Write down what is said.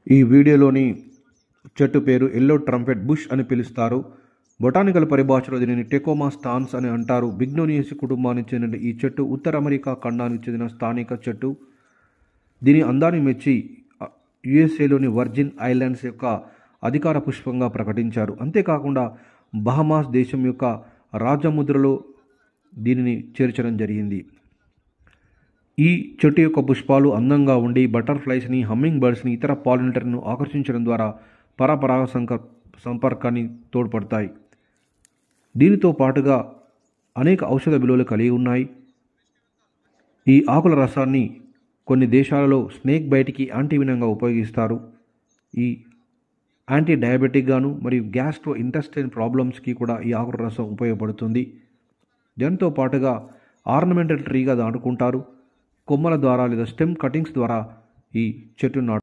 ఈ వీడియోలోని చెట్టు పేరు ఎల్లో ట్రంపెట్ బుష్ అని పిలుస్తారు. బొటానికల్ పరిభాషలో దీనిని టెకోమా స్టాన్స్ అని అంటారు. బిగ్నోనియేసి కుటుంబానికి చెందిన ఈ చెట్టు ఉత్తర అమెరికా ఖండానికి చెందిన స్థానిక చెట్టు. దీని అందాన్ని మెచ్చి యుఎస్ఏలోని వర్జిన్ ఐలాండ్స్ యొక్క అధికార పుష్పంగా ప్రకటించారు. అంతేకాకుండా బహమాస్ దేశం యొక్క రాజముద్రలో దీనిని చేర్చడం జరిగింది. ఈ చెట్టు యొక్క పుష్పాలు అందంగా ఉండి బటర్ఫ్లైస్ని, హమ్మింగ్ బర్డ్స్ని, ఇతర పాలినేటర్ను ఆకర్షించడం ద్వారా పరపరాగ సంపర్కాన్ని తోడ్పడతాయి. దీనితో పాటుగా అనేక ఔషధ విలువలు కలిగి ఉన్నాయి. ఈ ఆకుల రసాన్ని కొన్ని దేశాలలో స్నేక్ బైట్కి యాంటీవినంగా ఉపయోగిస్తారు. ఈ యాంటీ డయాబెటిక్ గాను మరియు గ్యాస్ట్రో ఇంటెస్టైన్ ప్రాబ్లమ్స్కి కూడా ఈ ఆకుల రసం ఉపయోగపడుతుంది. దాంతో పాటుగా ఆర్నమెంటల్ ట్రీగా దాటుకుంటారు. కొమ్మల ద్వారా లేదా స్టెమ్ కటింగ్స్ ద్వారా ఈ చెట్టును